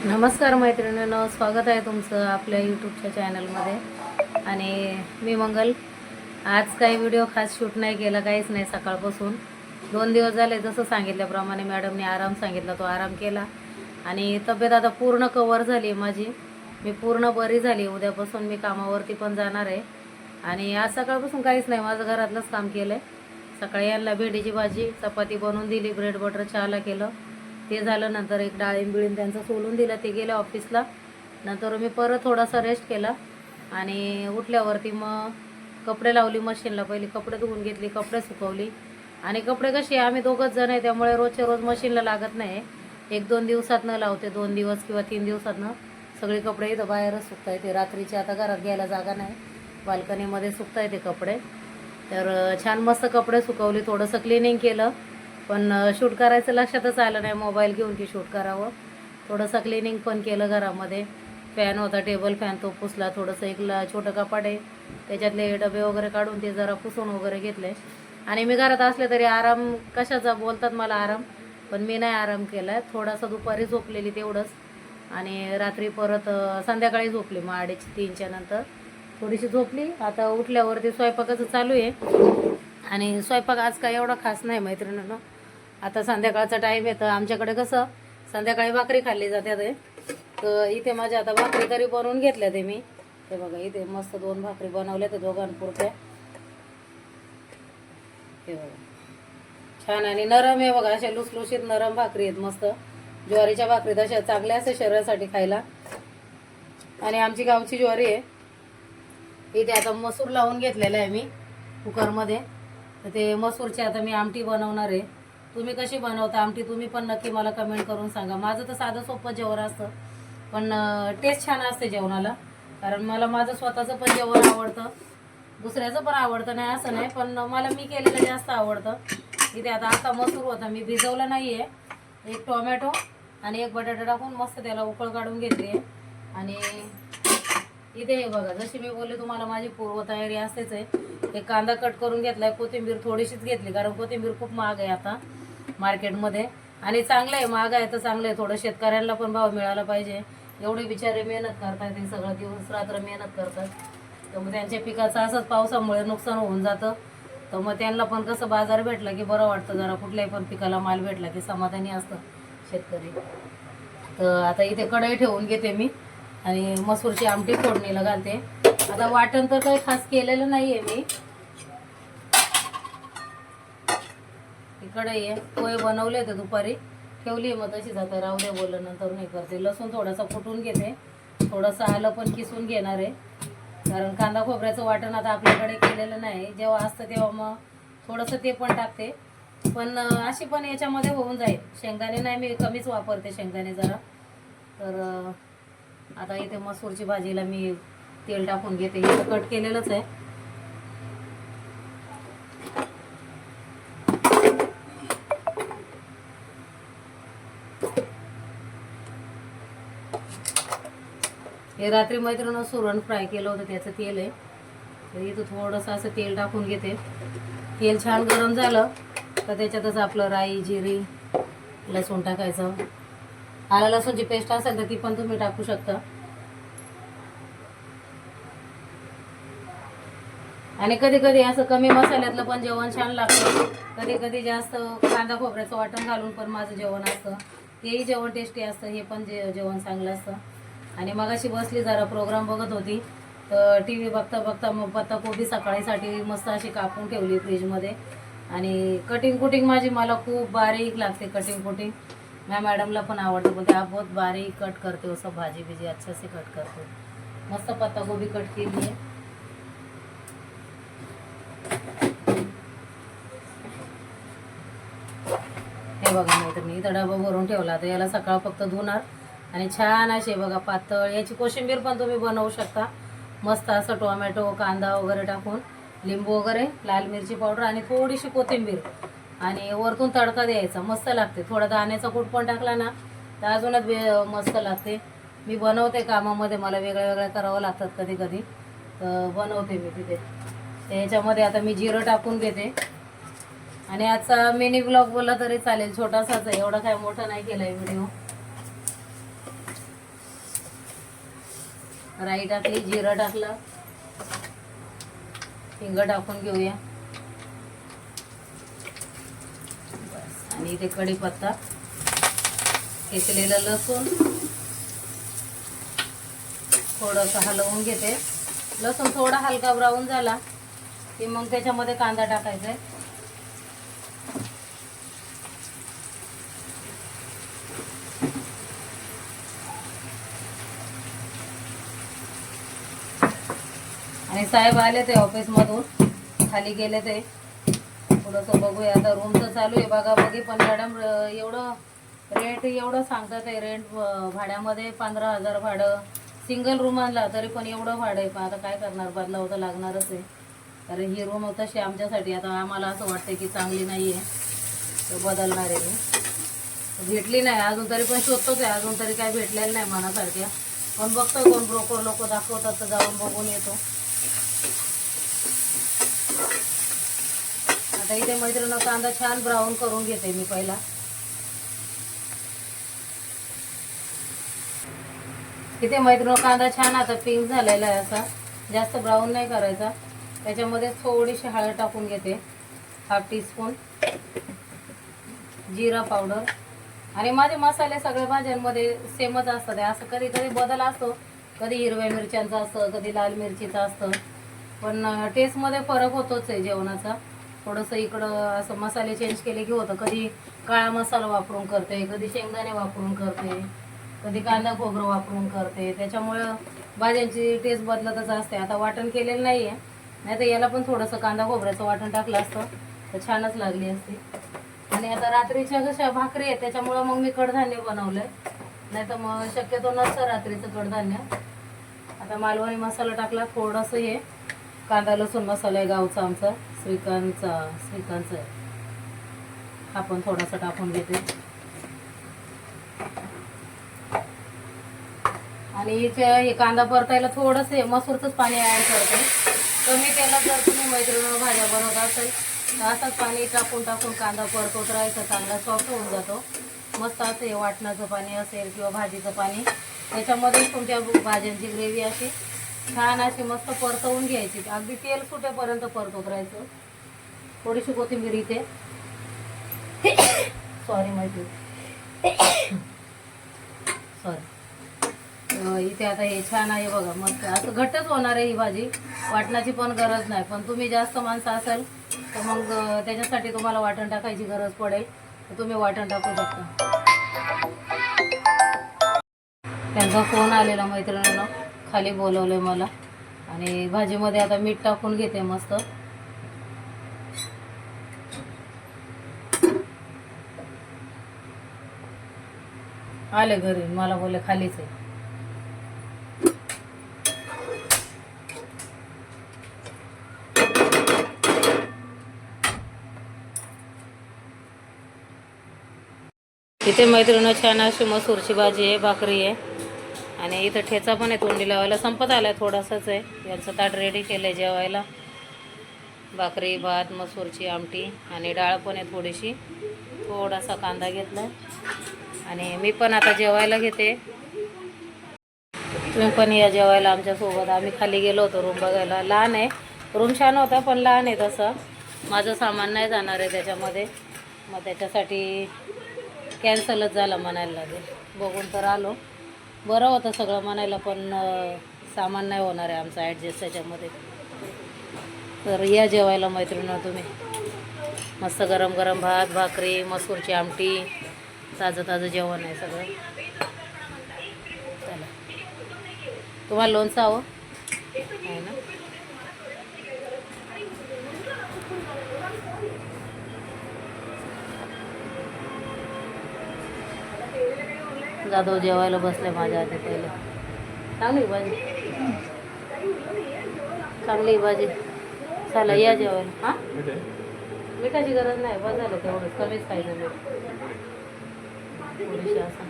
नमस्कार मैत्रिणींनो, स्वागत आहे तुमचं आपल्या यूट्यूबच्या चॅनलमध्ये. आणि मी मंगल. आज काही व्हिडिओ खास शूट नाही केला, काहीच नाही. सकाळपासून 2 दिवस झाले, जसं सांगितल्याप्रमाणे मॅडमने आराम सांगितला तो आराम केला. आणि तब्येत आता पूर्ण कवर झाली माझी. मी पूर्ण बरी झाली. उद्यापासून मी कामावरती पण जाणार आहे. आणि आज सकाळपासून काहीच नाही, माझं घरातलंच काम केलं आहे. सकाळी यांना भेंडीची भाजी चपाती बनवून दिली, ब्रेड बटर चहाला केलं, ते झालं. नंतर एक डाळिंब बिळिंब त्यांचं सोलून दिलं, ते गेले ऑफिसला. नंतर मी परत थोडासा रेस्ट केला आणि उठल्यावरती मग कपडे लावली मशीनला. पहिली कपडे धुवून घेतली, कपडे सुकवली. आणि कपडे कसे आम्ही दोघंच जण आहे, त्यामुळे रोजच्या रोज मशीनला लागत नाही. 1-2 दिवसातनं लावते, 2 दिवस किंवा 3 दिवसातनं. सगळे कपडे इथं बाहेरच सुकता येते. रात्रीचे आता घरात घ्यायला जागा नाही, बाल्कनीमध्ये सुकता येते कपडे. तर छान मस्त कपडे सुकवली. थोडंसं क्लिनिंग केलं, पण शूट करायचं लक्षातच आलं नाही मोबाईल घेऊन की शूट करावं. थोडंसं क्लिनिंग पण केलं घरामध्ये. फॅन होता, टेबल फॅन, तो पुसला. थोडंसं एक छोटं कपाट आहे, त्याच्यातले डबे वगैरे काढून ते जरा पुसून वगैरे घेतले. आणि मी घरात असले तरी आराम कशाचा बोलतात मला आराम, पण मी नाही आराम केला आहे. थोडासा दुपारी झोपलेली तेवढंच. आणि रात्री परत संध्याकाळी झोपली, मग 2:30-3च्या नंतर थोडीशी झोपली. आता उठल्यावरती स्वयंपाकाचं चालू आहे. आणि स्वयंपाक आज काय एवढा खास नाही मैत्रिणींनो. आता संध्याकाळचा टाईम येतं. आमच्याकडे कसं संध्याकाळी भाकरी खाल्ली जाते ते. तर इथे माझ्या आता भाकरी तरी बनवून घेतल्या ते मी. ते बघा इथे मस्त 2 भाकरी बनवल्या ते दोघांपुरत्या. हे बघा छान आणि नरम आहे बघा, अशा लुसलुशीत नरम भाकरी आहेत मस्त. ज्वारीच्या भाकरी तशा चांगल्या असते शरीरासाठी खायला. आणि आमची गावची ज्वारी आहे. इथे आता मसूर लावून घेतलेला आहे मी कुकरमध्ये. तर ते मसूरची आता मी आमटी बनवणार आहे. तुम्ही कशी बनवता आमटी, तुम्ही पण नक्की मला कमेंट करून सांगा. माझं तर साधं सोपं जेवण असतं, पण टेस्ट छान असते जेवणाला. कारण मला माझं स्वतःचं पण जेवण आवडतं, दुसऱ्याचं पण आवडतं, नाही असं नाही, पण मला मी केलेलं जास्त आवडतं. इथे आता अख्खा मसूर होता, मी भिजवला नाही आहे. एक टोमॅटो आणि एक बटाटा टाकून मस्त त्याला उकळ काढून घेतली आहे. आणि इथे हे बघा, जशी मी बोलले तुम्हाला माझी पूर्वतयारी असतेच आहे. एक कांदा कट करून घेतलाय, कोथिंबीर थोडीशीच घेतली, कारण कोथिंबीर खूप महाग आहे आता मार्केटमध्ये. आणि चांगलं आहे, महाग आहे तर चांगलं आहे. थोडं शेतकऱ्यांना पण भाव मिळाला पाहिजे. एवढे बिचारे मेहनत करतात, ते सगळं दिवस रात्र मेहनत करतात. तर मग त्यांच्या पिकाचं असंच पावसामुळे नुकसान होऊन जातं. तर मग त्यांना पण कसं बाजार भेटला की बरं वाटतं, जरा कुठल्याही पण पिकाला माल भेटला की समाधानी असतं शेतकरी. तर आता इथे कढई ठेवून घेते मी आणि मसूरची आमटी फोडणीला घालते. आता वाटण तर काही खास केलेलं नाहीये मी. कढई आहे, पोहे बनवले होते दुपारी, ठेवली मग तशीच. आता राहू द्या, बोललं नंतर नाही करते. लसूण थोडासा फुटून घेते, थोडंसं आलं पण किसून घेणार आहे. कारण कांदा खोबऱ्याचं वाटण आता आपल्याकडे केलेलं नाही. जेव्हा असतं तेव्हा मग थोडंसं ते पण टाकते. पण अशी पण याच्यामध्ये होऊन जाईल. शेंगदाणे नाही, मी कमीच वापरते शेंगदाणे जरा. तर आता इथे मसूरची भाजीला मी तेल टाकून घेते. हे कट केलेलंच आहे. हे रात्री मैत्रिणीनं सुरण फ्राय केलं होतं, त्याचं तेल आहे. तर इथं थोडंसं असं तेल टाकून घेते. तेल छान गरम झालं तर त्याच्यातच आपलं राई, जिरी, लसूण टाकायचं. आलं लसूणची पेस्ट असेल तर ती पण तुम्ही टाकू शकता. आणि कधी कधी असं कमी मसाल्यातलं पण जेवण छान लागतं. कधी कधी जास्त कांदा खोबऱ्याचं वाटण घालून पण माझं जेवण असतं, तेही जेवण टेस्टी असतं. हे पण जेवण चांगलं असतं. आणि मग अशी बसली जरा प्रोग्राम बघत होती, तर टी व्ही बघता बघता मग पत्ताकोबी सकाळीसाठी मस्त अशी कापून ठेवली फ्रीजमध्ये. आणि कटिंग माझी मला खूप बारीक लागते कटिंग कुटिंग. माझ्या मॅडमला पण आवडतं, पण त्या बहुत बारीक कट करते, असं भाजी बिजी अच्छे से कट करते. मस्त पत्ताकोबी कट केली आहे. हे बघा मैत्रिणी, इथं डबा भरून ठेवला. तर याला सकाळ फक्त धुणार आणि छान असे बघा पातळ. याची कोशिंबीर पण तुम्ही बनवू शकता मस्त असं, टोमॅटो कांदा वगैरे टाकून, लिंबू वगैरे, लाल मिरची पावडर आणि थोडीशी कोथिंबीर आणि वरतून तडका द्यायचा. मस्त लागते. थोडा दाण्याचा कूट पण टाकला ना तर अजूनच मस्त लागते. मी बनवते कामामध्ये, मला वेगळ्या करावं लागतात कधी कधी, तर बनवते मी तिथे. याच्यामध्ये आता मी जिरं टाकून घेते. आणि आजचा मिनी ब्लॉग बोलला तरी चालेल, छोटासाच आहे, एवढा काय मोठा नाही केलाय व्हिडिओ. राई टाकली, जिरं टाकलं, हिंग टाकून घेऊया. बस. आणि इथे कढीपत्ता, घेतलेलं लसूण थोडंसं हलवून घेते. लसूण थोडा हलका ब्राऊन झाला की मग त्याच्यामध्ये कांदा टाकायचा आहे. आणि साहेब आले ते ऑफिसमधून, खाली गेले ते. थोडंसं बघूया आता. रूमचं चालू आहे बघा बघी. पण मॅडम एवढं रेंट एवढं सांगतात आहे. रेंट भाड्यामध्ये 15,000 भाडं सिंगल रूम आणला तरी पण एवढं भाडं आहे. पण आता काय करणार, बदलावं तर लागणारच आहे. कारण ही रूम तशी आमच्यासाठी आता आम्हाला असं वाटतं की चांगली नाही आहे, तर बदलणार आहे. मी भेटली नाही अजून तरी पण शोधतोच आहे. अजून तरी काय भेटलेलं नाही मनासारख्या. पण बघतो कोण ब्रोकर लोक दाखवतात तर जाऊन बघून येतो. आता इथे मैत्रिणी कांदा छान ब्राऊन करून घेते मी पहिला. इथे मैत्रिणी कांदा छान आता पिंक झालेला आहे. असा जास्त ब्राऊन नाही करायचा. त्याच्यामध्ये थोडीशी हळद टाकून घेते, 1/2 टीस्पून जिरा पावडर. आणि माझे मसाले सगळ्या भाज्यांमध्ये सेमच असतात. असं कधी कधी बदल असतो, कधी हिरव्या मिरच्यांचं असतं, कधी लाल मिरचीचं असतं. पण टेस्टमध्ये फरक होतोच आहे जेवणाचा. थोडंसं इकडं असं मसाले चेंज केले की होतं. कधी काळा मसाला वापरून करते, कधी शेंगदाणे वापरून करते, कधी कांदा खोबरं वापरून करते. त्याच्यामुळं भाज्यांची टेस्ट बदलतच असते. आता वाटण केलेलं नाही आहे, नाही तर याला पण थोडंसं कांदा खोबऱ्याचं वाटण टाकलं असतं तर छानच लागली असती. आणि आता रात्रीच्या कशा भाकरी आहे त्याच्यामुळं मग मी कडधान्य बनवलं आहे, नाही तर मग शक्यतो नसतं रात्रीचं कडधान्य. आता मालवणी मसाला टाकला, थोडंसं हे कांदा लसूण मसाला आहे गावचा आमचा, श्रीकांतचा आहे. हा पण थोडासा टाकून घेते. आणि इथे हे कांदा परतायला थोडंसं हे मसूरचंच पाणी ॲड करते. कमी तेलात जर तुम्ही मैत्रिणी भाज्या बनवत असेल तर असंच पाणी टाकून टाकून कांदा परतवत राहायचं. चांगला सॉफ्ट होऊन जातो. मस्त असं हे वाटणाचं पाणी असेल किंवा भाजीचं पाणी, त्याच्यामध्येच तुमच्या भाज्यांची ग्रेव्ही अशी छान अशी मस्त परतवून घ्यायची. अगदी तेल सुटेपर्यंत परतवत राहायचं. थोडीशी कोथिंबीर इथे, सॉरी इथे आता हे छान आहे बघा. मस्त असं घट्टच होणार आहे ही भाजी, वाटणाची पण गरज नाही. पण तुम्ही जास्त माणसं असाल तर मग त्याच्यासाठी तुम्हाला वाटण टाकायची गरज पडेल, तर तुम्ही वाटण टाकू शकता. त्यांचा फोन आलेला मैत्रिणीनं, खाली बोलवलंय मला. आणि भाजीमध्ये आता मीठ टाकून घेते मस्त. आले घरी, मला बोलले खालीच आहे. इथे मैत्रिणी छान अशी मसूरची भाजी आहे, भाकरी आहे. आणि इथं ठेचा पण आहे तोंडी लावायला. संपत आलाय, थोडासाच आहे. यांचं ताट रेडी केलं आहे जेवायला. भाकरी, भात, मसूरची आमटी आणि डाळ पण आहे थोडीशी. थोडासा कांदा घेतला आणि मी पण आता जेवायला घेते. तुम्ही पण या जेवायला आमच्यासोबत. आम्ही खाली गेलो होतो रूम बघायला. लहान आहे रूम, छान होता पण लहान आहे. तसं माझं सामान नाही जाणार आहे त्याच्यामध्ये, मग त्याच्यासाठी कॅन्सलच झालं म्हणायला लागेल. बघून तर आलो, बरं होतं सगळं म्हणायला, पण सामान नाही होणार आहे आमचं ॲडजस्ट त्याच्यामध्ये. तर या जेवायला मैत्रिणी तुम्ही. मस्त गरम गरम भात, भाकरी, मसूरची आमटी, ताजं ताजं जेवण आहे सगळं. चला, तुम्हाला लोणचं हवं आहे ना? जाधव जेवायला बसले माझ्या आधी पहिले. चांगली भाजी, चांगली भाजी. चला या जेवायला. हां, मिठाची गरज नाही, बस झालं तेवढंच. कमीच खायचं मीठ, थोडीशी असं.